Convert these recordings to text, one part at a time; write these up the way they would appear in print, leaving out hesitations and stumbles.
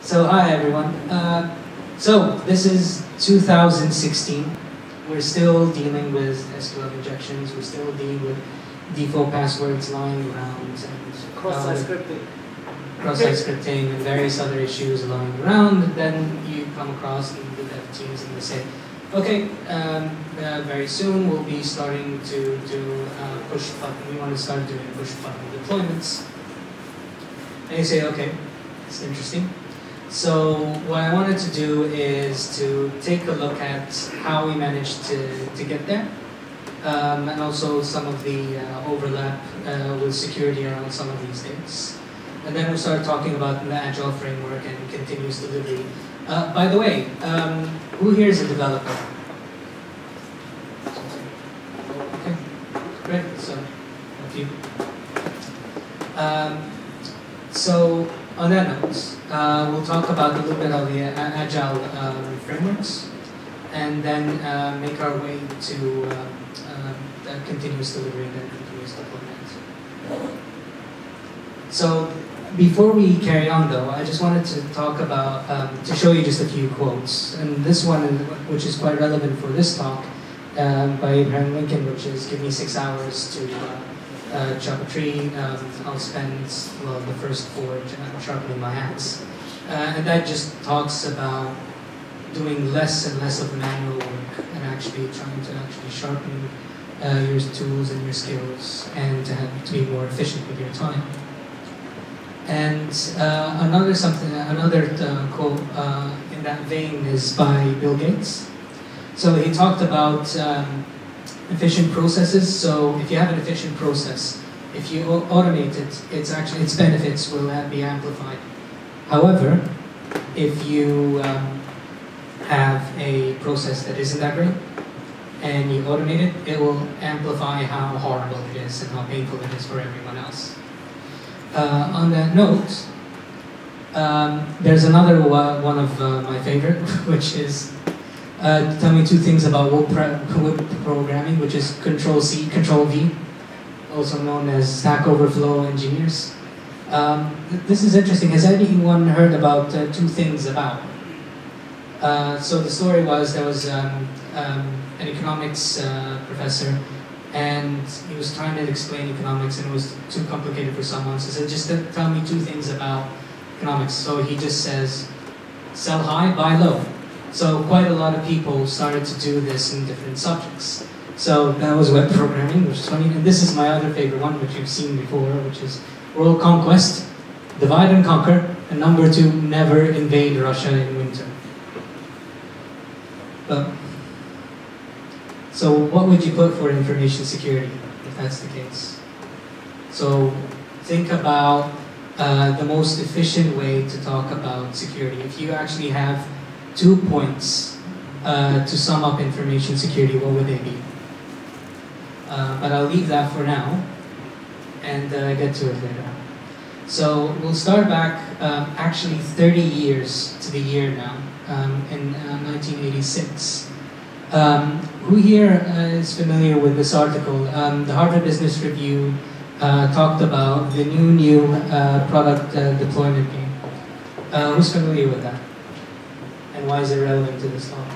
So hi everyone. So this is 2016. We're still dealing with SQL injections. We're still dealing with default passwords lying around and cross-site scripting. Cross-site scripting and various other issues lying around. And then you come across the dev teams and they say, okay, very soon we'll be starting to do push button. We want to start doing push button deployments. And you say, okay, it's interesting. So what I wanted to do is to take a look at how we managed to get there, and also some of the overlap with security around some of these things. And then we'll start talking about the Agile Framework and continuous delivery. By the way, who here is a developer? Okay, great, so a few. So on that note, we'll talk about a little bit of the Agile Frameworks, and then make our way to continuous delivery and continuous deployment. So before we carry on though, I just wanted to talk about, to show you just a few quotes. And this one, which is quite relevant for this talk, by Abraham Lincoln, which is, give me 6 hours to chop a tree, I'll spend, well, the first 4 sharpening my axe. And that just talks about doing less and less of manual work and actually trying to sharpen your tools and your skills and to be more efficient with your time. And another quote in that vein is by Bill Gates. So he talked about efficient processes. So if you have an efficient process, if you automate it, its benefits will be amplified. However, if you have a process that isn't that great and you automate it, it will amplify how horrible it is and how painful it is for everyone else. On that note, there's another one of my favorite, which is tell me 2 things about web programming, which is Control-C, Control-V, also known as Stack Overflow engineers. This is interesting. Has anyone heard about 2 things about? So the story was there was an economics professor, and he was trying to explain economics, and it was too complicated for someone. So he said, just tell me 2 things about economics. So he just says, sell high, buy low. So quite a lot of people started to do this in different subjects. So that was web programming, which is funny. And this is my other favorite one, which you've seen before, which is world conquest, divide and conquer, and number 2, never invade Russia in winter. So what would you put for information security, if that's the case? So think about the most efficient way to talk about security. If you actually have 2 points to sum up information security, what would they be? But I'll leave that for now and get to it later. So we'll start back actually 30 years to the year now, in 1986. Who here is familiar with this article? The Harvard Business Review talked about the new product deployment game. Who's familiar with that? And why is it relevant to this talk?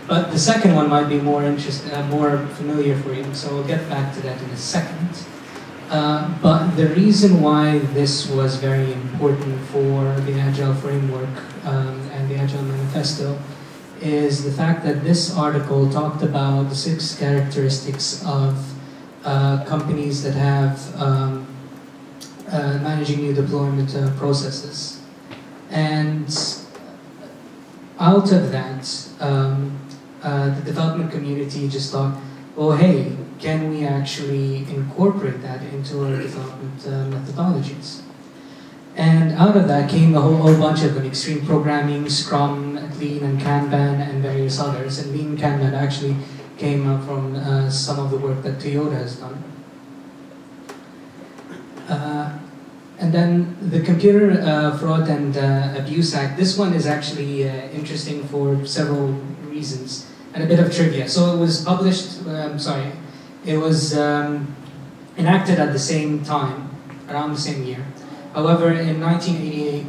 But the second one might be more familiar for you, so we'll get back to that in a second. But the reason why this was very important for the Agile Framework and the Agile Manifesto is the fact that this article talked about the 6 characteristics of companies that have managing new deployment processes. And out of that, the development community just thought, well, hey, can we actually incorporate that into our development methodologies? And out of that came a whole bunch of them: extreme programming, Scrum, Lean, and Kanban, and various others. And Lean and Kanban actually came up from some of the work that Toyota has done. And then the Computer Fraud and Abuse Act. This one is actually interesting for several reasons and a bit of trivia. So it was published, it was enacted at the same time, around the same year. However, in 1988,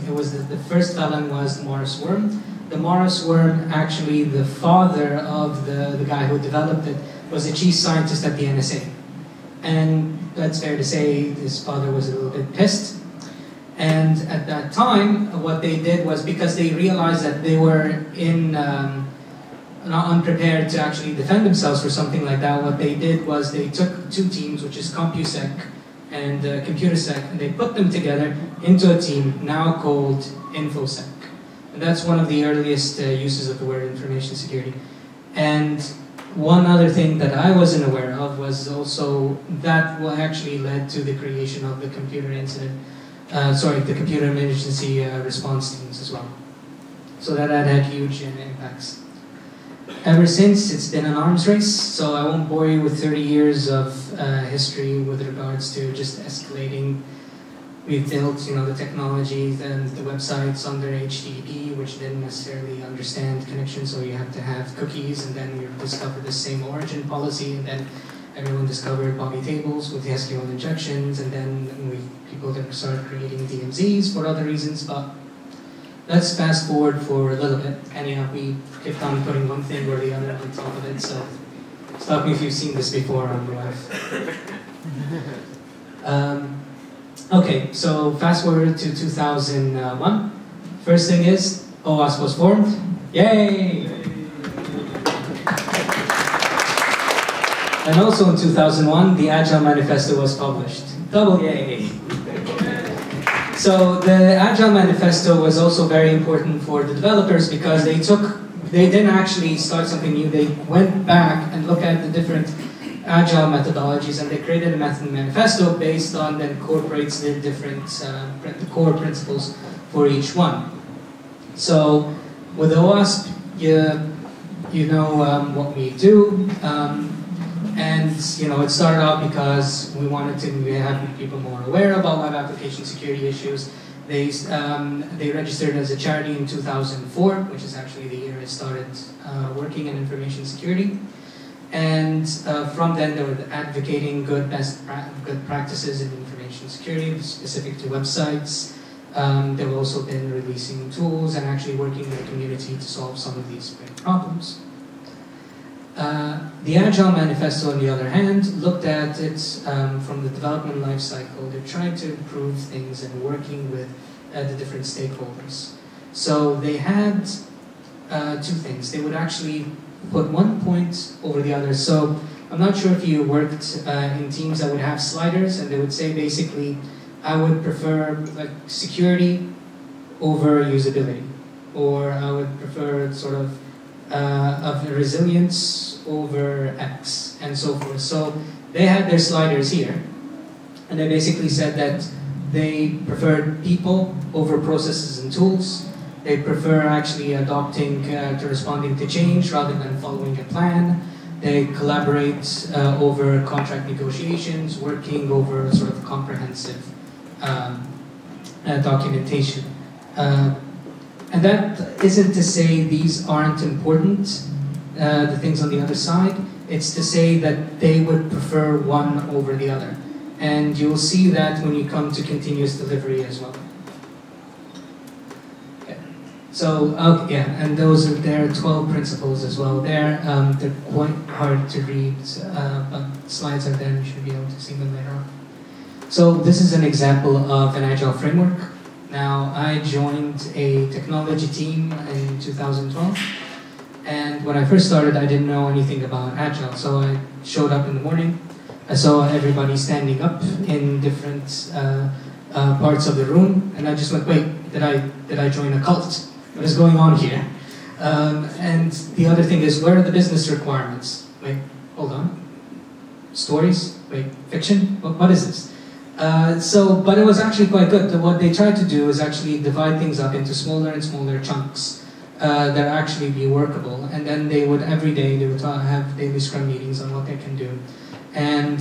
it was the first felon was the Morris worm. The Morris worm, actually, the father of the guy who developed it was a chief scientist at the NSA. And that's fair to say his father was a little bit pissed. And at that time, what they did was, because they realized that they were not unprepared to actually defend themselves for something like that, what they did was they took two teams, which is CompuSec and ComputerSec, and they put them together into a team now called InfoSec. And that's one of the earliest uses of the word information security. And one other thing that I wasn't aware of was also that what actually led to the creation of the computer emergency response teams as well. So that had huge impacts. Ever since, it's been an arms race, so I won't bore you with 30 years of history with regards to just escalating. We've built, the technology and the websites under HTTP, which didn't necessarily understand connection, so you have to have cookies, and then we discovered the same origin policy, and then everyone discovered Bobby tables with the SQL injections, and then people started creating DMZs for other reasons, but let's fast forward for a little bit. Anyhow, we kept on putting one thing or the other on top of it, so stop me if you've seen this before on your life. Okay, so fast forward to 2001. First thing is, OWASP was formed. Yay! And also in 2001, the Agile Manifesto was published. Double yay! So the Agile Manifesto was also very important for the developers because they didn't actually start something new. They went back and looked at the different Agile methodologies, and they created a manifesto based on that incorporates the different the core principles for each one. So with OWASP, you know what we do, and it started out because we wanted to have people more aware about web application security issues. They registered as a charity in 2004, which is actually the year I started working in information security. And from then, they were advocating good practices in information security, specific to websites. They've also been releasing tools and actually working with the community to solve some of these great problems. The Agile Manifesto, on the other hand, looked at it from the development life cycle. They're trying to improve things and working with the different stakeholders. So they had two things. They would actually put one point over the other. So I'm not sure if you worked in teams that would have sliders, and they would say basically, I would prefer security over usability, or I would prefer sort of resilience over X, and so forth. So they had their sliders here, and they basically said that they preferred people over processes and tools. They prefer actually adopting to responding to change rather than following a plan. They collaborate over contract negotiations, working over sort of comprehensive documentation. And that isn't to say these aren't important, the things on the other side. It's to say that they would prefer one over the other. And you'll see that when you come to continuous delivery as well. So, and there are 12 principles as well. They're quite hard to read, but slides are there, you should be able to see them later on. So this is an example of an Agile framework. Now, I joined a technology team in 2012, and when I first started, I didn't know anything about Agile. So I showed up in the morning, I saw everybody standing up in different parts of the room, and I just went, wait, did I join a cult? What is going on here? And the other thing is, where are the business requirements? Wait, hold on. Stories? Wait, fiction? What is this? But it was actually quite good. What they tried to do is actually divide things up into smaller and smaller chunks that actually be workable. And then they would, every day, they would have daily scrum meetings on what they can do. And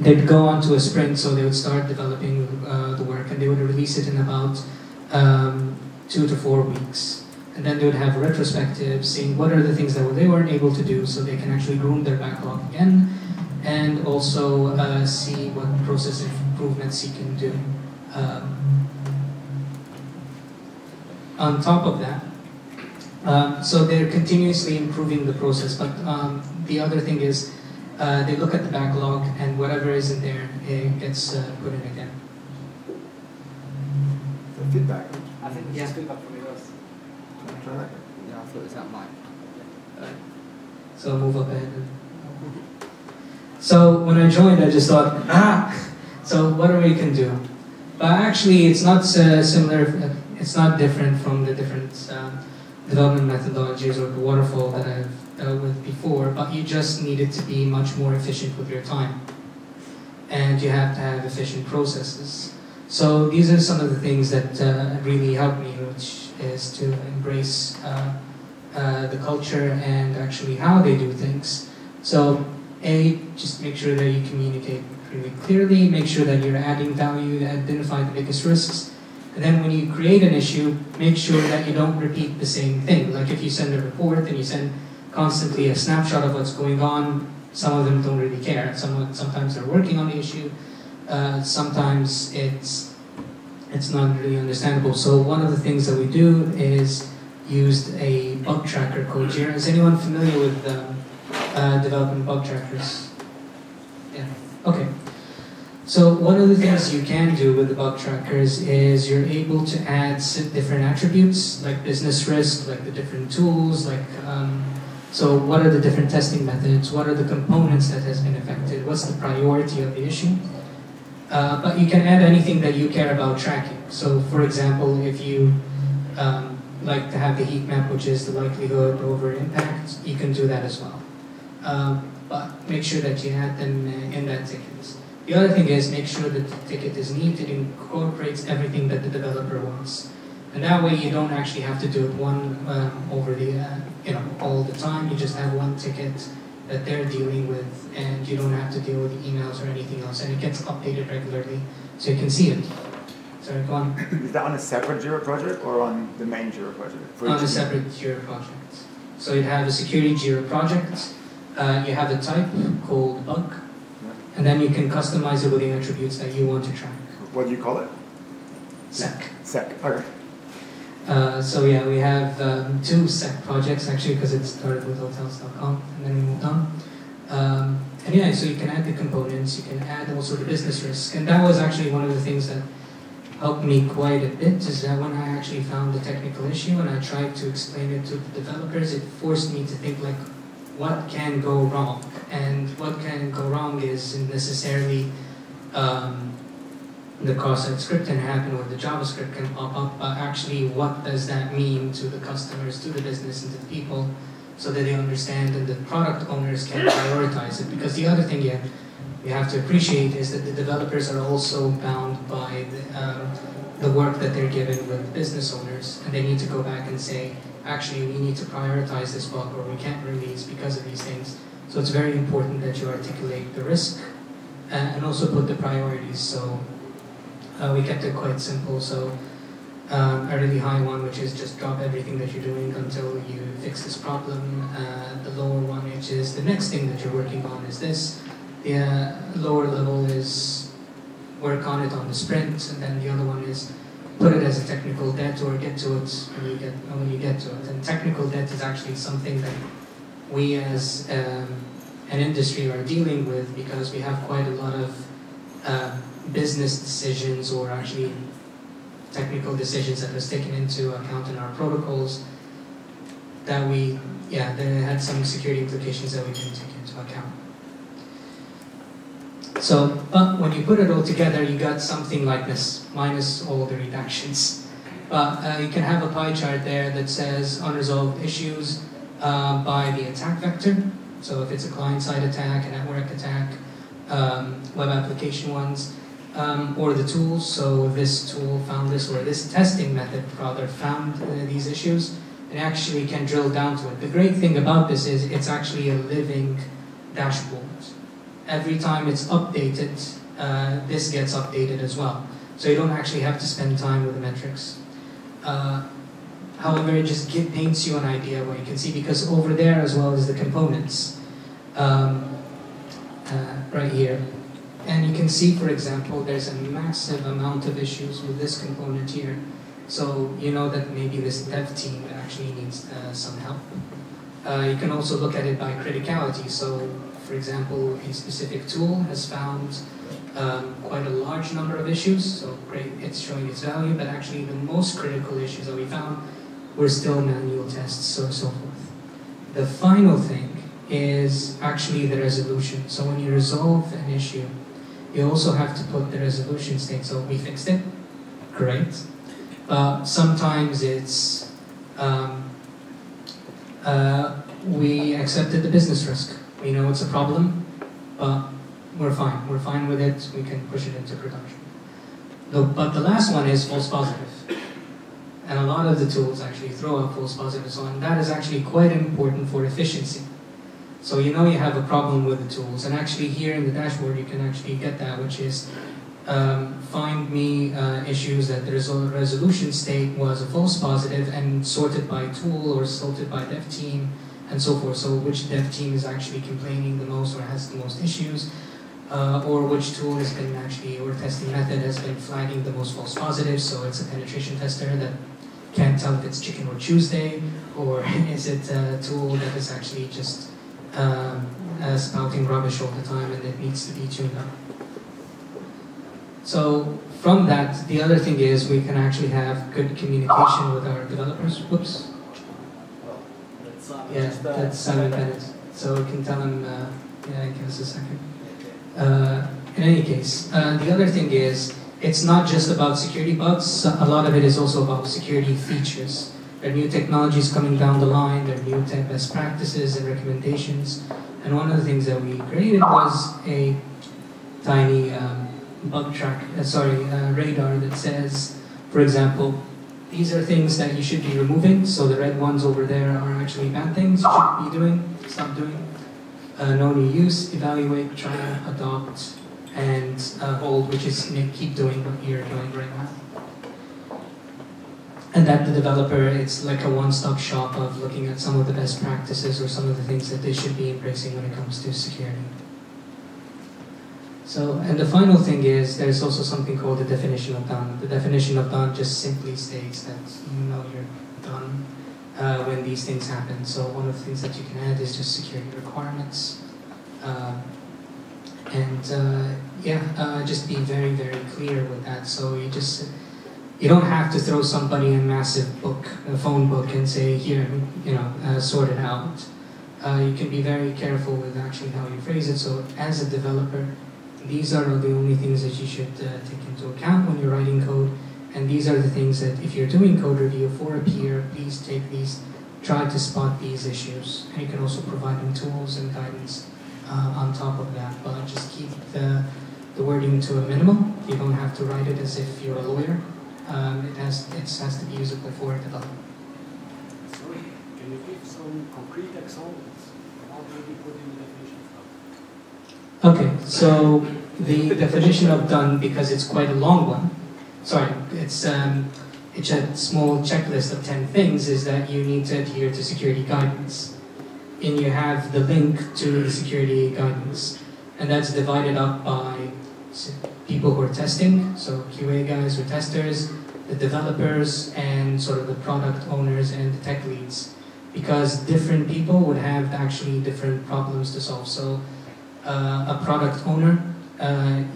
they'd go on to a sprint, so they would start developing the work, and they would release it in about 2 to 4 weeks. And then they would have a retrospective, seeing what are the things that they weren't able to do, so they can actually groom their backlog again, and also see what process improvements you can do On top of that, so they're continuously improving the process, but the other thing is they look at the backlog and whatever isn't there, it gets put in again. The feedback. I think it's just feedback from yours. Try that. Yeah, I thought it's that mic. So move up ahead. So when I joined, I just thought, so what we can do? But actually, it's not similar. It's not different from the different development methodologies or the waterfall that I've dealt with before. But you just need it to be much more efficient with your time, and you have to have efficient processes. So these are some of the things that really helped me, which is to embrace the culture and actually how they do things. So just make sure that you communicate really clearly, make sure that you're adding value, identify the biggest risks, and then when you create an issue, make sure that you don't repeat the same thing. Like if you send a report and you send constantly a snapshot of what's going on, some of them don't really care. Sometimes they're working on the issue, sometimes it's not really understandable. So one of the things that we do is used a bug tracker called Jira. Is anyone familiar with developing bug trackers? Yeah. Okay. So one of the things you can do with the bug trackers is you're able to add different attributes, like business risk, like the different tools, like so what are the different testing methods, what are the components that has been affected, what's the priority of the issue. But you can add anything that you care about tracking. So for example, if you like to have the heat map, which is the likelihood over impact, you can do that as well. But make sure that you add them in that ticket. The other thing is make sure that the ticket is neat, it incorporates everything that the developer wants. And that way you don't actually have to do it over the, all the time. You just have one ticket that they're dealing with, and you don't have to deal with emails or anything else, and it gets updated regularly so you can see it. Sorry, go on. Is that on a separate Jira project or on the main Jira project? On a separate Jira project. So you have a security Jira project, you have a type called bug, and then you can customize it with the attributes that you want to track. What do you call it? Sec. Sec, okay. So yeah, we have 2 Sec projects actually, because it started with hotels.com and then we moved on. And yeah, so you can add the components, you can add also the business risk. And that was actually one of the things that helped me quite a bit, is that when I actually found the technical issue and I tried to explain it to the developers, it forced me to think like, what can go wrong? And what can go wrong isn't necessarily the cross-site script can happen or the JavaScript can pop up, but actually what does that mean to the customers, to the business, and to the people, so that they understand and the product owners can prioritize it. Because the other thing you have to appreciate is that the developers are also bound by the work that they're given with business owners, and they need to go back and say, actually we need to prioritize this bug or we can't release because of these things. So it's very important that you articulate the risk and also put the priorities. So we kept it quite simple. So a really high one, which is just drop everything that you're doing until you fix this problem. The lower one, which is the next thing that you're working on, is this. The lower level is work on it on the sprint, and then the other one is put it as a technical debt or get to it when you get to it. And technical debt is actually something that we as an industry are dealing with, because we have quite a lot of business decisions, or actually technical decisions that was taken into account in our protocols that they had some security implications that we didn't take into account. So, but when you put it all together, you got something like this, minus all the redactions. But you can have a pie chart there that says unresolved issues by the attack vector. So if it's a client-side attack, a network attack, web application ones, or the tools. So this tool found this, or this testing method rather found these issues, and actually can drill down to it. The great thing about this is it's actually a living dashboard. Every time it's updated, this gets updated as well. So you don't actually have to spend time with the metrics. However, it just paints you an idea of what you can see, because over there as well as the components, right here, And you can see, for example, there's a massive amount of issues with this component here. So you know that maybe this dev team actually needs some help. You can also look at it by criticality. So, for example, a specific tool has found quite a large number of issues. So great, it's showing its value, but actually the most critical issues that we found were still manual tests, so forth. The final thing is actually the resolution. So when you resolve an issue, you also have to put the resolution state. So we fixed it, great. Sometimes it's we accepted the business risk. We know it's a problem, but we're fine. We're fine with it. We can push it into production. But the last one is false positive. And a lot of the tools actually throw out false positives, and that is actually quite important for efficiency. So you know you have a problem with the tools, and actually here in the dashboard you can actually get that, which is find me issues that the resolution state was a false positive and sorted by tool or sorted by dev team and so forth. So which dev team is actually complaining the most or has the most issues, or which tool has been actually, or testing method has been flagging the most false positives. So it's a penetration tester that can't tell if it's chicken or Tuesday, or is it a tool that is actually just spouting rubbish all the time and it needs to be tuned up. So from that, the other thing is we can actually have good communication with our developers. Whoops. Yeah, that's Simon Bennett. So we can tell him, yeah, give us a second. In any case, the other thing is, it's not just about security bugs. A lot of it is also about security features. There are new technologies coming down the line. There are new best practices and recommendations. And one of the things that we created was a tiny bug track, radar that says, for example, these are things that you should be removing. So the red ones over there are actually bad things you should be doing, stop doing. No new use, evaluate, try, adopt, and hold, which is keep doing what you're doing right now. And that the developer, it's like a one-stop shop of looking at some of the best practices or some of the things that they should be embracing when it comes to security. So, and the final thing is, there's also something called the definition of done. The definition of done just simply states that you know you're done when these things happen. So one of the things that you can add is just security requirements. Just be very, very clear with that. So you don't have to throw somebody a massive book, a phone book, and say, here, sort it out. You can be very careful with actually how you phrase it. So as a developer, these are the only things that you should take into account when you're writing code. And these are the things that if you're doing code review for a peer, please take these, try to spot these issues. And you can also provide them tools and guidance on top of that. But just keep the wording to a minimum. You don't have to write it as if you're a lawyer. It has to be usable for a developer. Sorry, can you give some concrete examples of how maybe put in the definition of done? Okay, so the definition of done, because it's quite a long one, it's a small checklist of 10 things, is that you need to adhere to security guidance. And you have the link to the security guidance. And that's divided up by people who are testing, so QA guys or testers, the developers, and sort of the product owners and the tech leads. Because different people would have actually different problems to solve. So a product owner,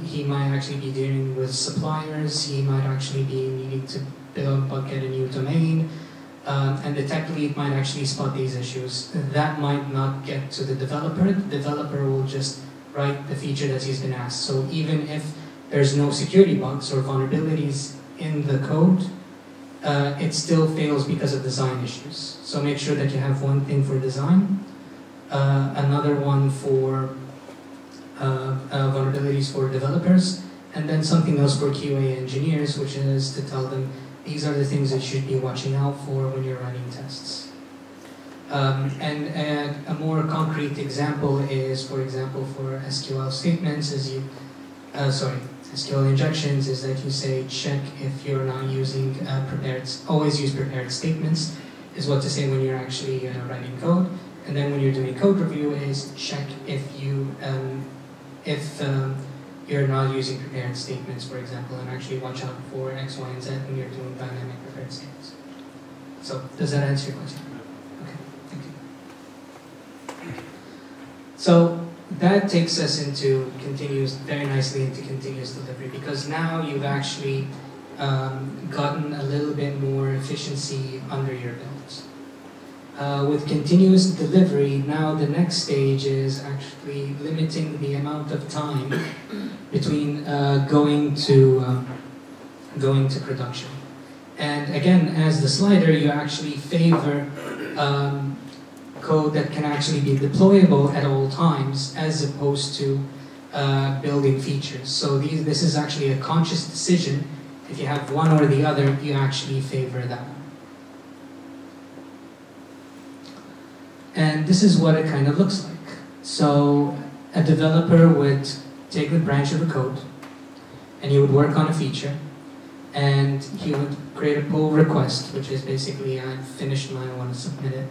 he might actually be dealing with suppliers, he might actually be needing to get a new domain, and the tech lead might actually spot these issues. That might not get to the developer. The developer will just write the feature that he's been asked. So even if there's no security bugs or vulnerabilities in the code, it still fails because of design issues. So make sure that you have one thing for design, another one for vulnerabilities for developers, and then something else for QA engineers, which is to tell them these are the things that you should be watching out for when you're running tests. And a more concrete example is, for example, for SQL statements, SQL injections, is that you say check if you're not using always use prepared statements, is what to say when you're actually writing code. And then when you're doing code review is check if you you're not using prepared statements, for example, and actually watch out for X, Y, and Z when you're doing dynamic prepared statements. So, does that answer your question? Okay, thank you. So, that takes us into very nicely into continuous delivery, because now you've actually gotten a little bit more efficiency under your belt. With continuous delivery, now the next stage is actually limiting the amount of time between going to production. And again, as the slider, you actually favor code that can actually be deployable at all times, as opposed to building features. So this is actually a conscious decision. If you have one or the other, you actually favor that one. And this is what it kind of looks like. So a developer would take a branch of the code, and he would work on a feature, and he would create a pull request, which is basically, I've finished mine, I want to submit it.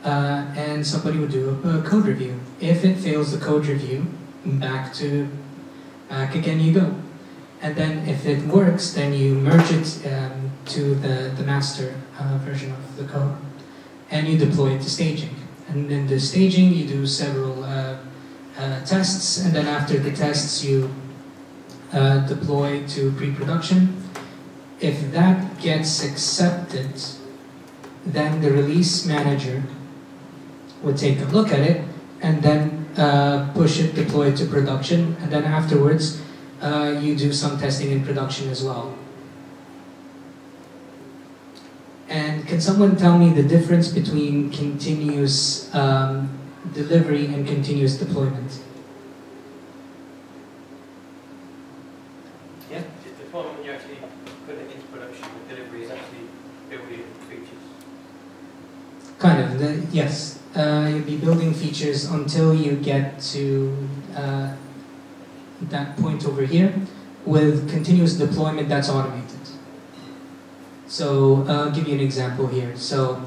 And somebody would do a code review. If it fails the code review, back again you go. And then if it works, then you merge it to the master version of the code, and you deploy it to staging. And in the staging, you do several tests, and then after the tests, you deploy to pre-production. If that gets accepted, then the release manager would take a look at it, and then push it, deploy it to production, and then afterwards, you do some testing in production as well. And can someone tell me the difference between continuous delivery and continuous deployment? Yeah, just deployment when you actually put it into production. The delivery is actually building features. Kind of, yes. You'll be building features until you get to that point over here. With continuous deployment, that's automated. So I'll give you an example here. So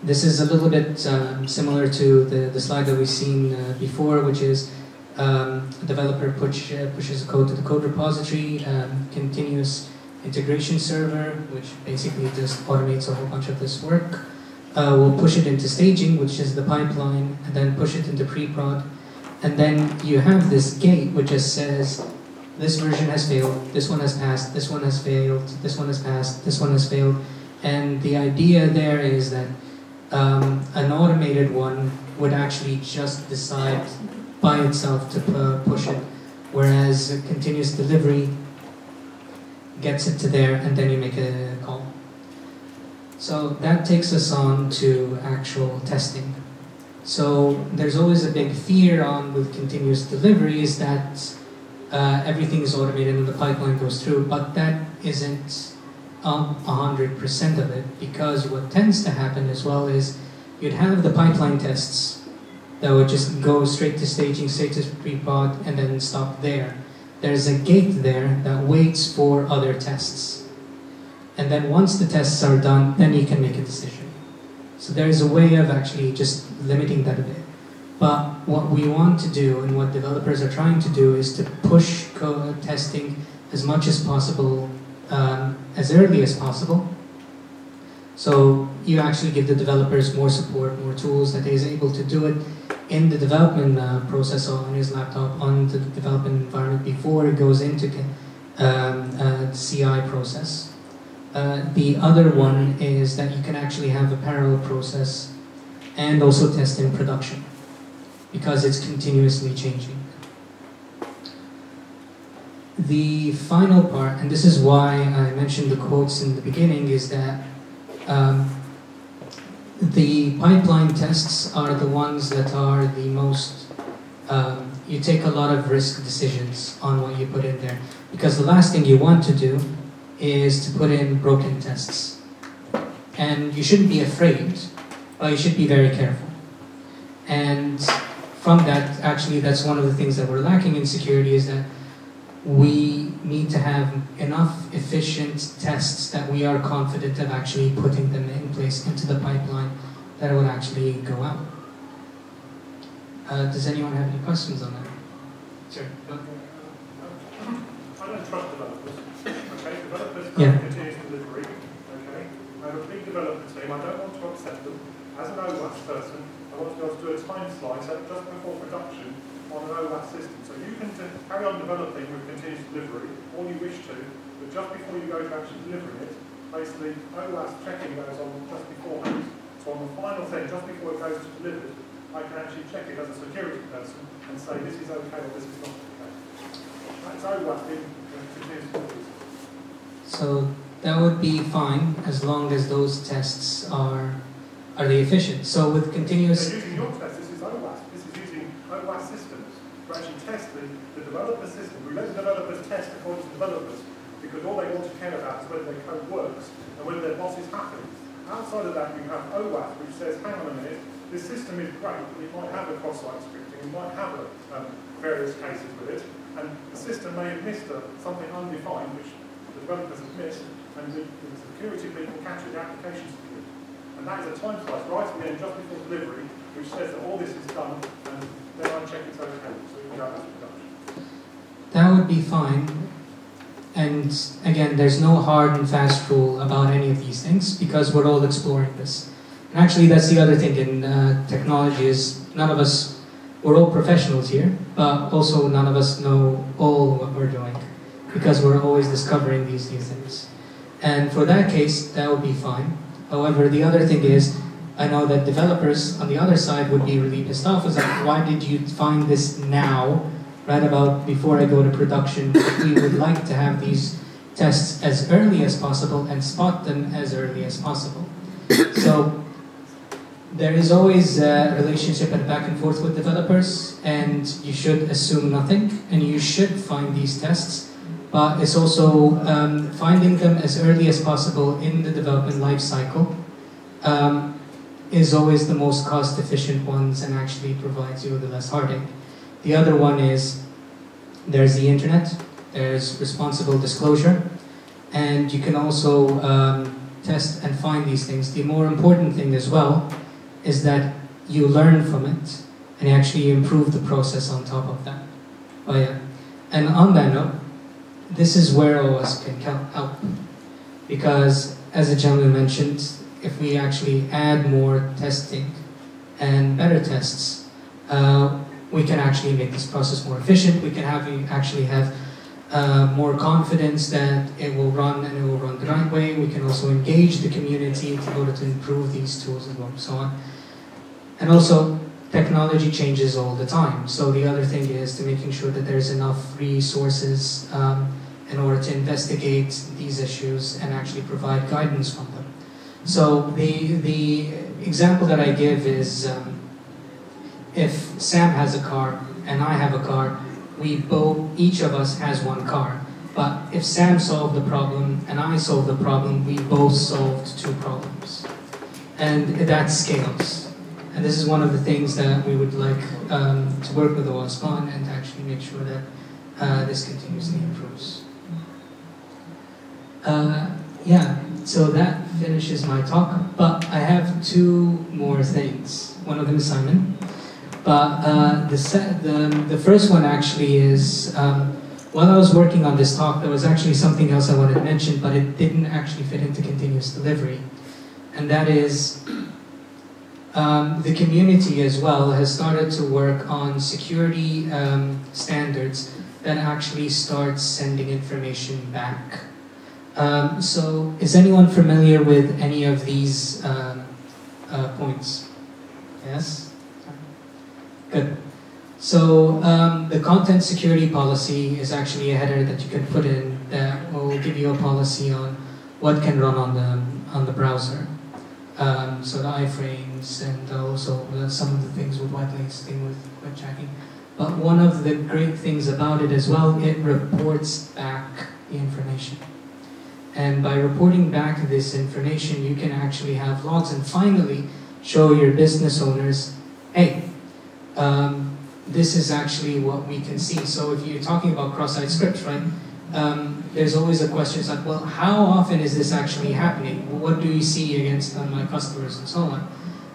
this is a little bit similar to the slide that we've seen before, which is a developer pushes code to the code repository, continuous integration server, which basically just automates a whole bunch of this work. We'll push it into staging, which is the pipeline, and then push it into pre-prod. And then you have this gate which just says, this version has failed, this one has passed, this one has failed, this one has passed, this one has failed. And the idea there is that an automated one would actually just decide by itself to push it, whereas a continuous delivery gets it to there and then you make a call. So that takes us on to actual testing. So there's always a big fear with continuous delivery is that everything is automated and the pipeline goes through, but that isn't 100% of it, because what tends to happen as well is you'd have the pipeline tests that would just go straight to staging, straight to pre-prod, and then stop there. There's a gate there that waits for other tests. And then once the tests are done, then you can make a decision. So there's a way of actually just limiting that a bit. But what we want to do, and what developers are trying to do, is to push code testing as much as possible, as early as possible. So you actually give the developers more support, more tools, that he's able to do it in the development process on his laptop, on the development environment before it goes into the CI process. The other one is that you can actually have a parallel process and also test in production, because it's continuously changing. The final part, and this is why I mentioned the quotes in the beginning, is that the pipeline tests are the ones that are the most, you take a lot of risk decisions on what you put in there, because the last thing you want to do is to put in broken tests. And you shouldn't be afraid, but you should be very careful. And from that, actually, that's one of the things that we're lacking in security, is that we need to have enough efficient tests that we are confident of actually putting them in place into the pipeline that it would actually go out. Does anyone have any questions on that? Sure. Go ahead. trust developers. Okay, developers Yeah. continuous delivery. Okay, I have a big developer team. I don't want to upset them. As an OWASP person, I want to be able to do a time slice just before production on an OWASP system. So you can carry on developing with continuous delivery all you wish to, but just before you go to actually delivering it, basically OWASP checking goes on just beforehand. So on the final thing, just before it goes to delivered, I can actually check it as a security person and say this is okay or this is not okay. That's OWASP in continuous delivery. So that would be fine as long as those tests are they efficient. So with continuous... So using your test, this is OWASP. This is using OWASP systems to actually test the developer system. We let the developers test according to developers because all they want to care about is whether their code works and whether their boss is happy. Outside of that, you have OWASP, which says, hang on a minute, this system is great, but it might have a cross-site scripting, it might have various cases with it, and the system may have missed something undefined, which the developers have missed, and the security people capture the application security. And that is a time slice right at the end, just before delivery, which says that all this is done, and then I check it's okay, so you can go back to production. That would be fine. And again, there's no hard and fast rule about any of these things because we're all exploring this. And actually, that's the other thing in technology is none of us, we're all professionals here, but also none of us know all what we're doing because we're always discovering these new things. And for that case, that would be fine. However, the other thing is, I know that developers on the other side would be really pissed off. It's like, why did you find this now, right about before I go to production? We would like to have these tests as early as possible and spot them as early as possible. So there is always a relationship and back and forth with developers, and you should assume nothing, and you should find these tests. But it's also finding them as early as possible in the development life cycle is always the most cost-efficient ones and actually provides you with the less heartache. The other one is there's the internet, there's responsible disclosure, and you can also test and find these things. The more important thing as well is that you learn from it and you actually improve the process on top of that. Oh yeah. And on that note, this is where OWASP can help. Because, as the gentleman mentioned, if we actually add more testing and better tests, we can actually make this process more efficient. We can actually have more confidence that it will run and it will run the right way. We can also engage the community in order to improve these tools and so on. And also, technology changes all the time. So the other thing is to making sure that there's enough resources in order to investigate these issues and actually provide guidance from them. So the example that I give is if Sam has a car and I have a car, each of us has one car. But if Sam solved the problem and I solved the problem, we both solved two problems. And that scales. And this is one of the things that we would like to work with OWASP on and to actually make sure that this continuously improves. Yeah, so that finishes my talk, but I have two more things. One of them is Simon, but the first one actually is, while I was working on this talk, there was actually something else I wanted to mention, but it didn't actually fit into continuous delivery, and that is the community as well has started to work on security standards that actually start sending information back. So, is anyone familiar with any of these points? Yes? Good. So, the content security policy is actually a header that you can put in that will give you a policy on what can run on the browser. So the iframes and also some of the things with whitelisting with web tracking. But one of the great things about it as well, it reports back the information. And by reporting back this information, you can actually have logs and finally show your business owners, hey, this is actually what we can see. So if you're talking about cross-site scripts, right, there's always a question, it's like, well, how often is this actually happening? What do you see against my customers and so on?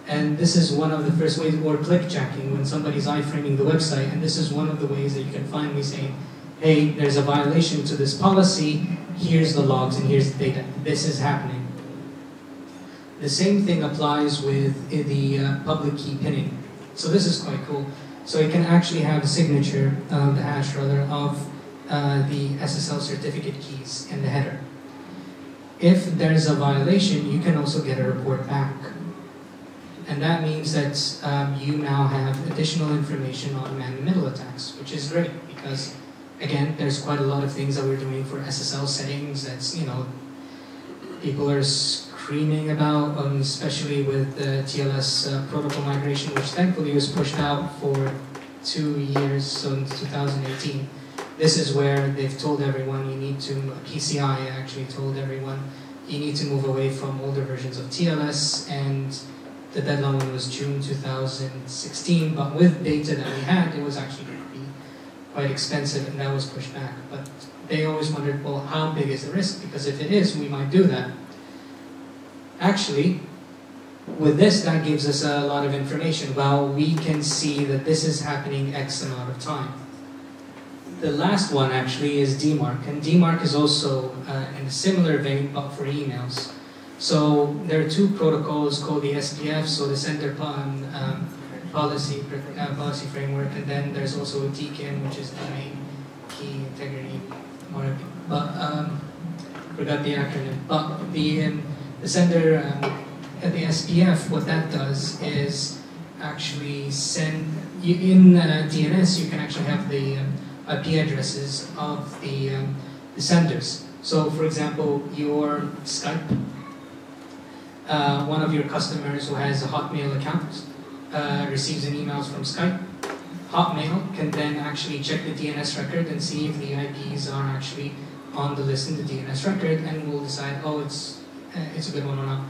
And this is one of the first ways, or click jacking, when somebody's iframing the website, and this is one of the ways that you can finally say, hey, there's a violation to this policy, here's the logs and here's the data. This is happening. The same thing applies with the public key pinning. So this is quite cool. So you can actually have a signature, the hash rather, of the SSL certificate keys in the header. If there's a violation, you can also get a report back. And that means that you now have additional information on man-in-the-middle attacks, which is great because, again, there's quite a lot of things that we're doing for SSL settings that's, you know, people are screaming about, especially with the TLS protocol migration, which thankfully was pushed out for 2 years, so in 2018. This is where they've told everyone you need to, PCI actually told everyone, you need to move away from older versions of TLS, and the deadline was June 2016, but with data that we had, it was actually going to be quite expensive, and that was pushed back. But they always wondered, well, how big is the risk? Because if it is, we might do that. Actually, with this, that gives us a lot of information. Well, we can see that this is happening X amount of time. The last one actually is DMARC, and DMARC is also in a similar vein, but for emails. So there are two protocols called the SPF, so the Sender Policy Framework, and then there's also DKIM, which is Domain Key Integrity, but forgot the acronym. But the Sender, the SPF, what that does is actually send, in DNS you can actually have the IP addresses of the senders. So for example, your Skype, one of your customers who has a Hotmail account receives an email from Skype. Hotmail can then actually check the DNS record and see if the IPs are actually on the list in the DNS record, and will decide, oh, it's a good one or not.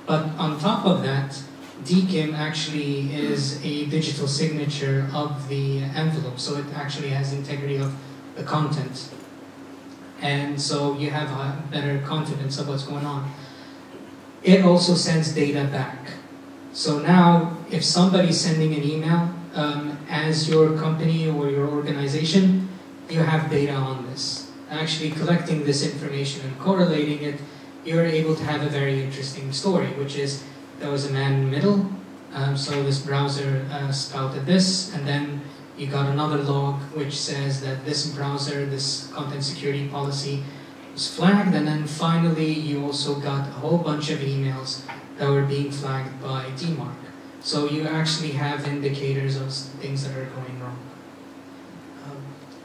But on top of that, DKIM actually is a digital signature of the envelope, so it actually has integrity of the content. And so you have a better confidence of what's going on. It also sends data back. So now, if somebody's sending an email, as your company or your organization, you have data on this. Actually collecting this information and correlating it, you're able to have a very interesting story, which is, there was a man in the middle, so this browser spouted this, and then you got another log which says that this browser, this content security policy was flagged, and then finally you also got a whole bunch of emails that were being flagged by DMARC. So you actually have indicators of things that are going wrong.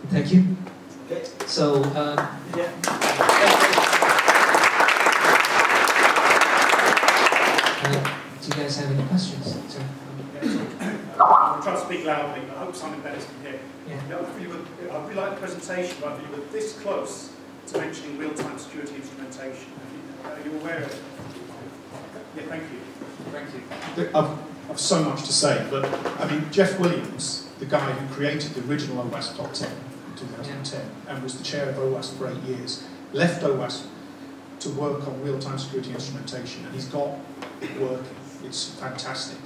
Thank you. Okay. So, do you guys have any questions? Sorry. I'll try to speak loudly, but I hope Simon Bennis can hear. Yeah. I really like the presentation, but you were this close to mentioning real-time security instrumentation. Are you aware of it? Yeah, thank you. Thank you. I've so much to say, but I mean, Jeff Williams, the guy who created the original OWASP Top 10 in 2010 and was the chair of OWASP for 8 years, left OWASP to work on real-time security instrumentation, and he's got it working. It's fantastic.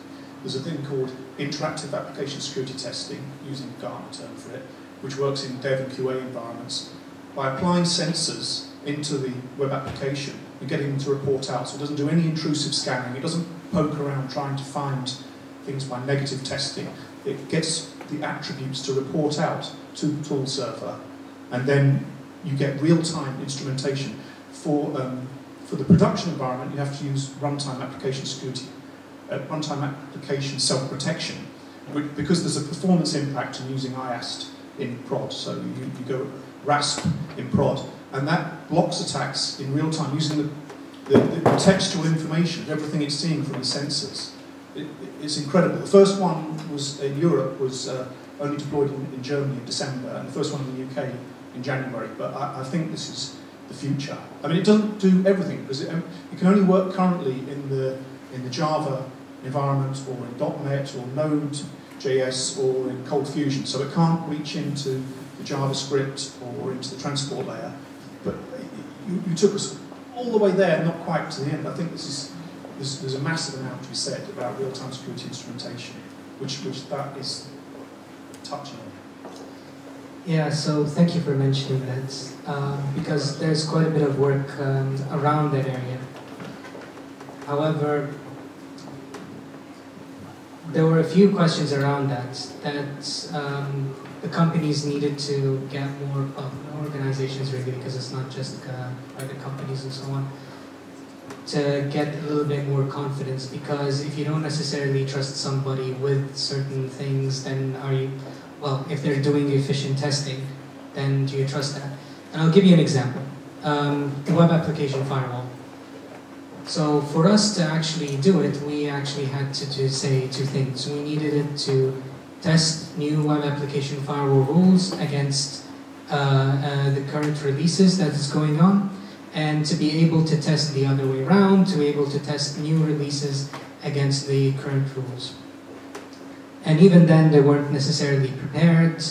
There's a thing called interactive application security testing, using the Gartner term for it, which works in dev and QA environments. By applying sensors into the web application and getting them to report out, so it doesn't do any intrusive scanning, it doesn't poke around trying to find things by negative testing. It gets the attributes to report out to the tool server, and then you get real-time instrumentation. For the production environment, you have to use runtime application security, runtime application self-protection, because there's a performance impact in using IAST in prod. So you go RASP in prod, and that blocks attacks in real time using the textual information of everything it's seeing from the sensors. It's incredible. The first one was in Europe, was only deployed in Germany in December, and the first one in the UK in January. But I think this is the future. I mean, it doesn't do everything, because it can only work currently in the Java environment, or in .NET, or Node.js, or in Cold Fusion. So it can't reach into the JavaScript or into the transport layer. But you took us all the way there, not quite to the end. I think there's a massive amount to be said about real-time security instrumentation, which that is touching on. Yeah, so thank you for mentioning that, because there's quite a bit of work around that area. However, there were a few questions around that the companies needed to get more, organizations really, because it's not just private companies and so on, to get a little bit more confidence, because if you don't necessarily trust somebody with certain things, then are you, well, if they're doing efficient testing, then do you trust that? And I'll give you an example. The web application firewall. So for us to actually do it, we actually had to say two things. We needed it to test new web application firewall rules against the current releases that is going on, and to be able to test the other way around, to be able to test new releases against the current rules. And even then, they weren't necessarily prepared.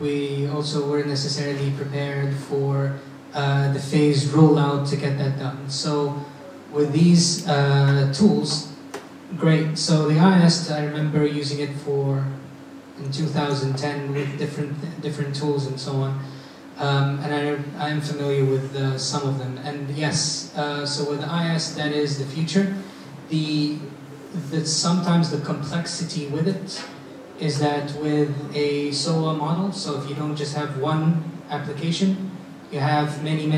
We also weren't necessarily prepared for the phased rollout to get that done. So with these tools, great. So the IS, I remember using it in 2010 with different tools and so on. And I am familiar with some of them. And yes, so with IS, that is the future. Sometimes the complexity with it is that with a SOA model, so if you don't just have one application, you have many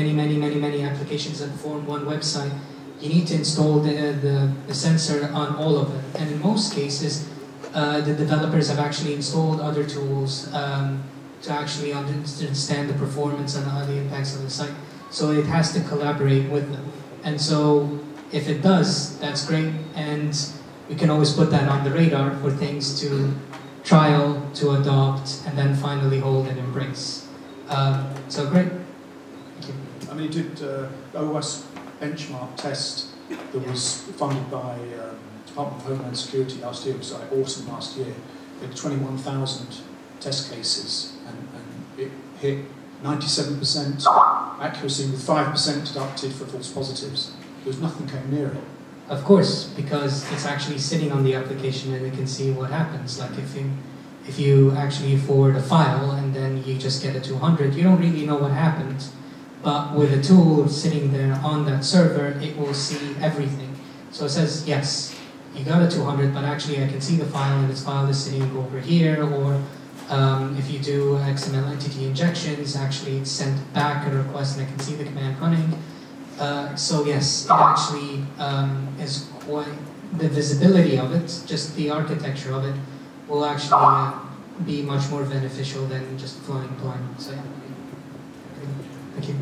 applications that form one website. You need to install the sensor on all of them. And in most cases, the developers have actually installed other tools to actually understand the performance and the impacts of the site. So it has to collaborate with them. And so if it does, that's great. And we can always put that on the radar for things to trial, to adopt, and then finally hold and embrace. So great. Thank you. I mean, you did OWASP benchmark test that was funded by Department of Homeland Security last year. It was like autumn last year. It had 21,000 test cases, and it hit 97% accuracy with 5% deducted for false positives. There was nothing came near it. Of course, because it's actually sitting on the application and it can see what happens. Like if you actually forward a file and then you just get a 200, you don't really know what happened. But with a tool sitting there on that server, it will see everything. So it says, yes, you got a 200, but actually I can see the file and this file is sitting over here. Or if you do XML entity injections, actually it's sent back a request and I can see the command running. So yes, it actually is quite, the visibility of it, just the architecture of it, will actually be much more beneficial than just flying blind. So yeah. Thank you.